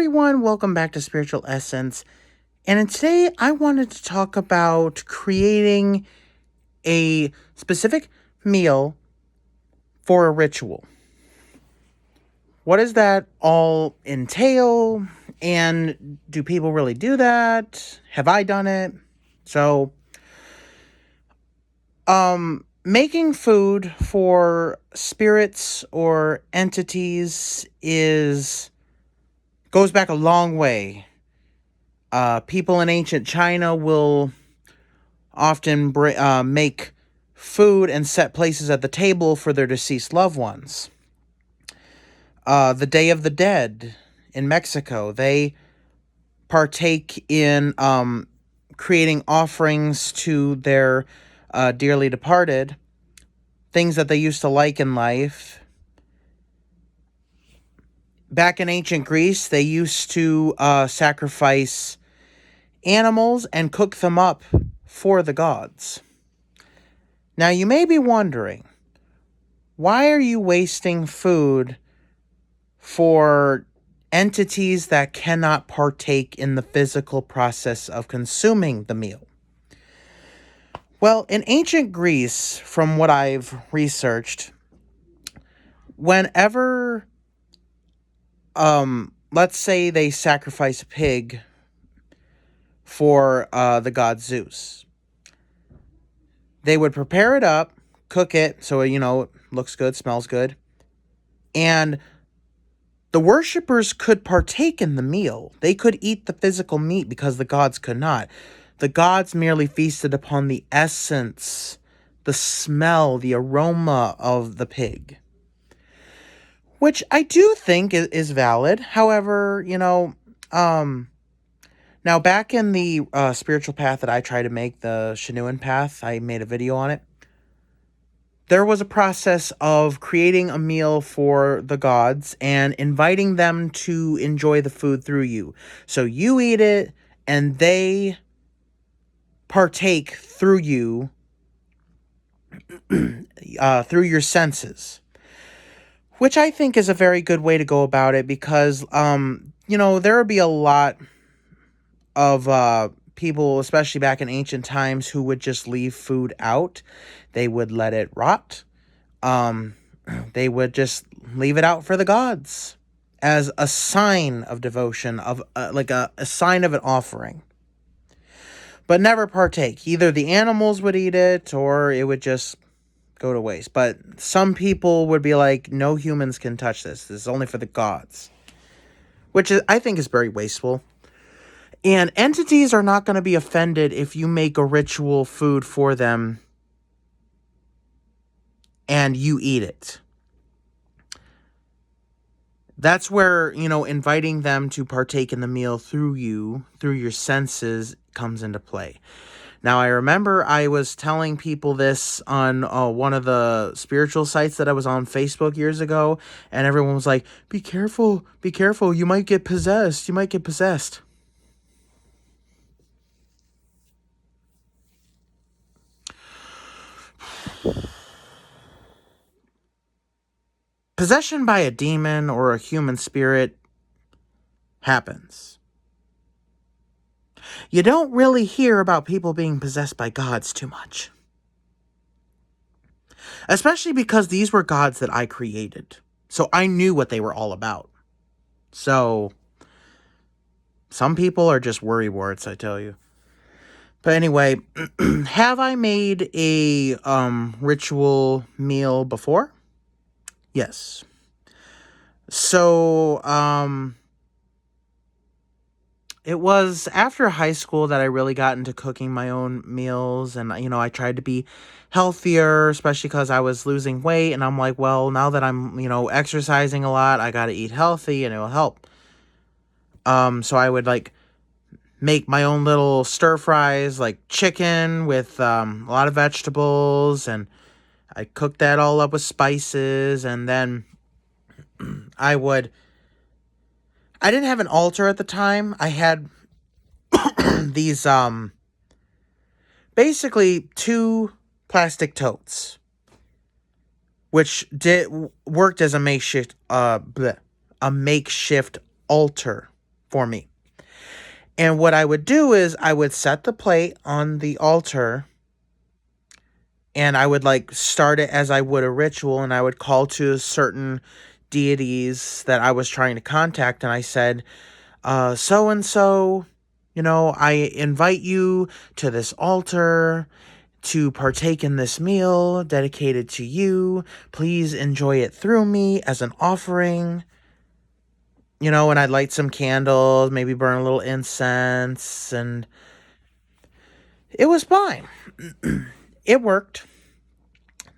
everyone, welcome back to Spiritual Essence. And today I wanted to talk about creating a specific meal for a ritual. What does that all entail? And do people really do that? Have I done it? So, making food for spirits or entities goes back a long way. People in ancient China will often make food and set places at the table for their deceased loved ones. The Day of the Dead in Mexico, they partake in creating offerings to their dearly departed, things that they used to like in life. Back in ancient Greece, they used to sacrifice animals and cook them up for the gods. Now, you may be wondering, why are you wasting food for entities that cannot partake in the physical process of consuming the meal? Well, in ancient Greece, from what I've researched, whenever, let's say they sacrifice a pig for the god Zeus, they would prepare it up, cook it, so, it looks good, smells good, and the worshippers could partake in the meal. They could eat the physical meat because the gods could not. The gods merely feasted upon the essence, the smell, the aroma of the pig, which I do think is valid. However, now back in the spiritual path that I try to make, the Shinuen path, I made a video on it. There was a process of creating a meal for the gods and inviting them to enjoy the food through you. So you eat it, and they partake through you, through your senses. Which I think is a very good way to go about it because, there would be a lot of people, especially back in ancient times, who would just leave food out. They would let it rot. They would just leave it out for the gods as a sign of devotion, of like a sign of an offering. But never partake. Either the animals would eat it or it would just go to waste. But some people would be like, no humans can touch this. This is only for the gods. Which I think is very wasteful. And entities are not going to be offended if you make a ritual food for them and you eat it. That's where, inviting them to partake in the meal through you, through your senses, comes into play. Now, I remember I was telling people this on one of the spiritual sites that I was on Facebook years ago, and everyone was like, be careful, you might get possessed, Possession by a demon or a human spirit happens. You don't really hear about people being possessed by gods too much. Especially because these were gods that I created. So I knew what they were all about. So some people are just worrywarts, I tell you. But anyway, have I made a ritual meal before? Yes. So, it was after high school that I really got into cooking my own meals, and, I tried to be healthier, especially because I was losing weight, and I'm like, well, now that I'm, exercising a lot, I gotta eat healthy, and it'll help. So I would, make my own little stir fries, like chicken with, a lot of vegetables, and I cooked that all up with spices, and then I didn't have an altar at the time. I had these, basically 2 plastic totes, which worked as a makeshift altar. for me. And what I would do is I would set the plate on the altar, and I would like start it as I would a ritual, and I would call to certain deities that I was trying to contact, and I said, so and so, I invite you to this altar to partake in this meal dedicated to you. Please enjoy it through me as an offering. And I'd light some candles, maybe burn a little incense, and it was fine. It worked.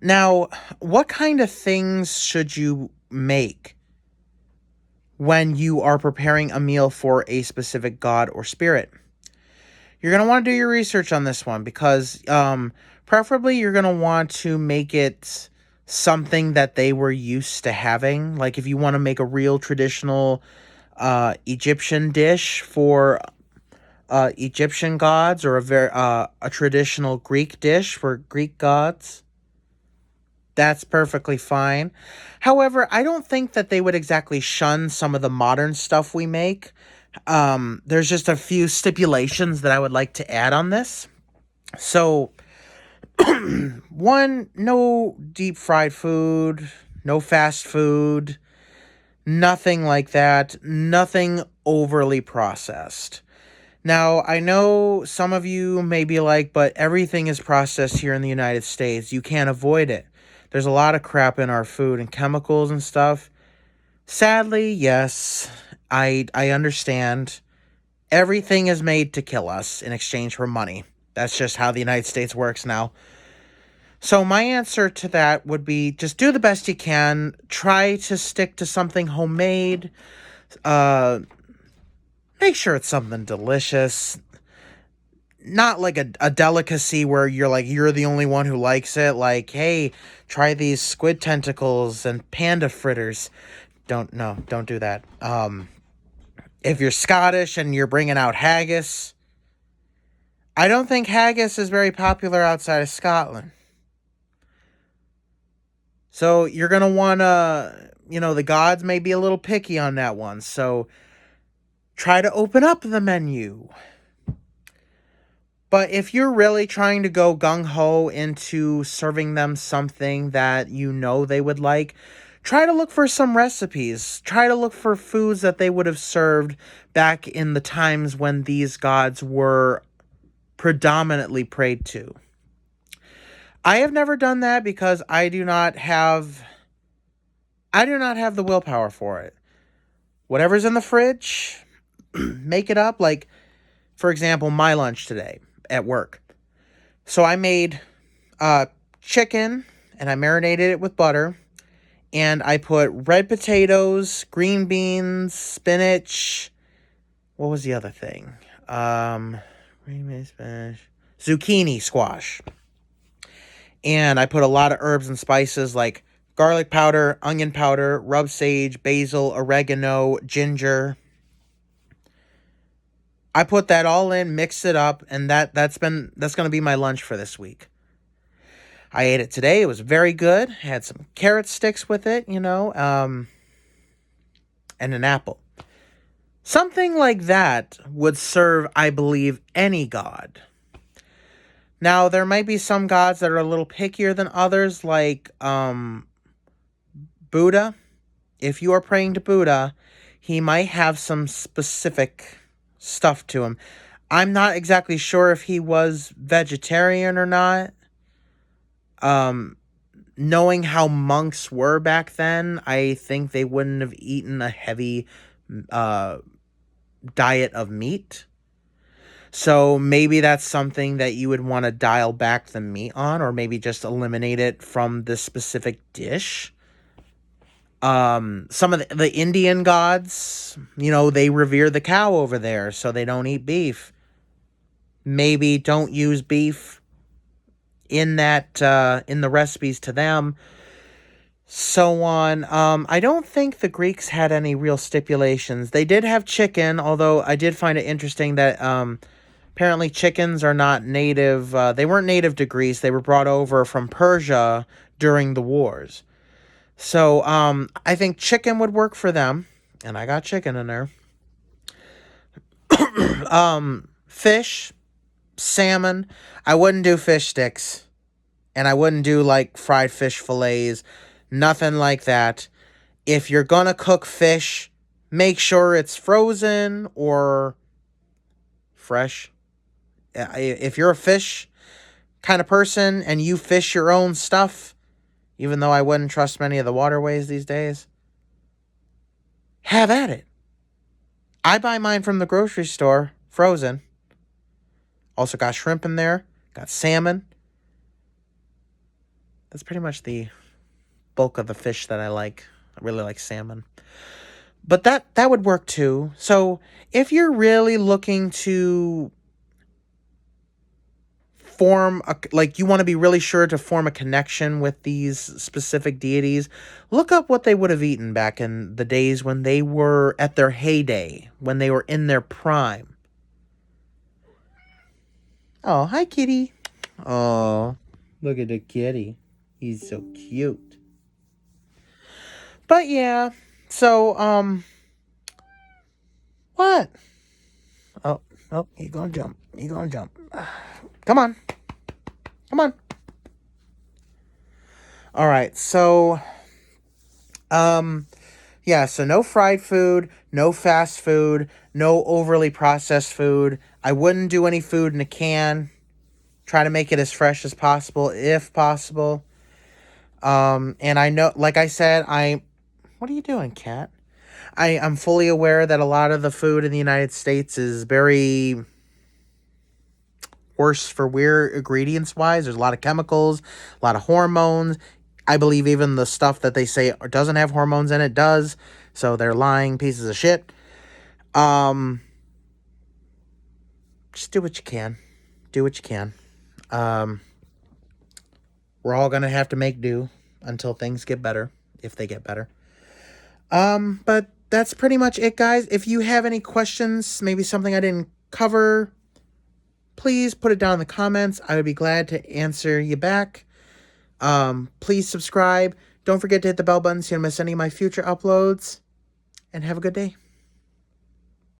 Now, what kind of things should you make when you are preparing a meal for a specific god or spirit? You're going to want to do your research on this one because preferably you're going to want to make it something that they were used to having. Like if you want to make a real traditional Egyptian dish for Egyptian gods, or a traditional Greek dish for Greek gods, that's perfectly fine. However, I don't think that they would exactly shun some of the modern stuff we make. There's just a few stipulations that I would like to add on this. So, one, no deep fried food, no fast food, nothing like that, nothing overly processed. Now, I know some of you may be like, but everything is processed here in the United States. You can't avoid it. There's a lot of crap in our food and chemicals and stuff. Sadly, yes, I understand. Everything is made to kill us in exchange for money. That's just how the United States works now. So my answer to that would be just do the best you can. Try to stick to something homemade. Make sure it's something delicious. Not like a delicacy where you're the only one who likes it. Like, hey, try these squid tentacles and panda fritters. Don't do that. If you're Scottish and you're bringing out haggis, I don't think haggis is very popular outside of Scotland. So you're going to want to, the gods may be a little picky on that one. So try to open up the menu. But if you're really trying to go gung-ho into serving them something that they would like, try to look for some recipes. Try to look for foods that they would have served back in the times when these gods were predominantly prayed to. I have never done that because I do not have the willpower for it. Whatever's in the fridge, make it up. Like, for example, my lunch today at work. So I made chicken and I marinated it with butter. And I put red potatoes, green beans, spinach. What was the other thing? Green beans, spinach, zucchini squash. And I put a lot of herbs and spices like garlic powder, onion powder, rub sage, basil, oregano, ginger. I put that all in, mixed it up, and that's going to be my lunch for this week. I ate it today. It was very good. Had some carrot sticks with it, and an apple. Something like that would serve, I believe, any god. Now, there might be some gods that are a little pickier than others, like Buddha. If you are praying to Buddha, he might have some specific stuff to him. I'm not exactly sure if he was vegetarian or not. Knowing how monks were back then, I think they wouldn't have eaten a heavy diet of meat. So maybe that's something that you would want to dial back the meat on, or maybe just eliminate it from this specific dish. Some of the Indian gods, they revere the cow over there, so they don't eat beef. Maybe don't use beef in the recipes to them. So on. I don't think the Greeks had any real stipulations. They did have chicken, although I did find it interesting that apparently chickens are not native. They weren't native to Greece. They were brought over from Persia during the wars. So I think chicken would work for them, and I got chicken in there. Fish, salmon. I wouldn't do fish sticks. And I wouldn't do like fried fish fillets. Nothing like that. If you're gonna cook fish, make sure it's frozen or fresh. If you're a fish kind of person and you fish your own stuff, even though I wouldn't trust many of the waterways these days, have at it. I buy mine from the grocery store, frozen. Also got shrimp in there, got salmon. That's pretty much the bulk of the fish that I like. I really like salmon. But that would work too. So if you're really looking to you want to be really sure to form a connection with these specific deities, look up what they would have eaten back in the days when they were at their heyday, when they were in their prime. Oh, hi, kitty. Oh, look at the kitty. He's so cute. But yeah, so, what? Oh, he's gonna jump. He's gonna jump. Come on. Come on. All right, so, yeah, so no fried food, no fast food, no overly processed food. I wouldn't do any food in a can. Try to make it as fresh as possible, if possible. And I know, like I said, what are you doing, cat? I'm fully aware that a lot of the food in the United States is very worse for wear ingredients wise. There's a lot of chemicals, a lot of hormones. I believe even the stuff that they say doesn't have hormones in it does. So they're lying pieces of shit. Just do what you can. Do what you can. We're all gonna have to make do until things get better, if they get better. But that's pretty much it, guys. If you have any questions, maybe something I didn't cover, please put it down in the comments. I would be glad to answer you back. Please subscribe. Don't forget to hit the bell button so you don't miss any of my future uploads. And have a good day.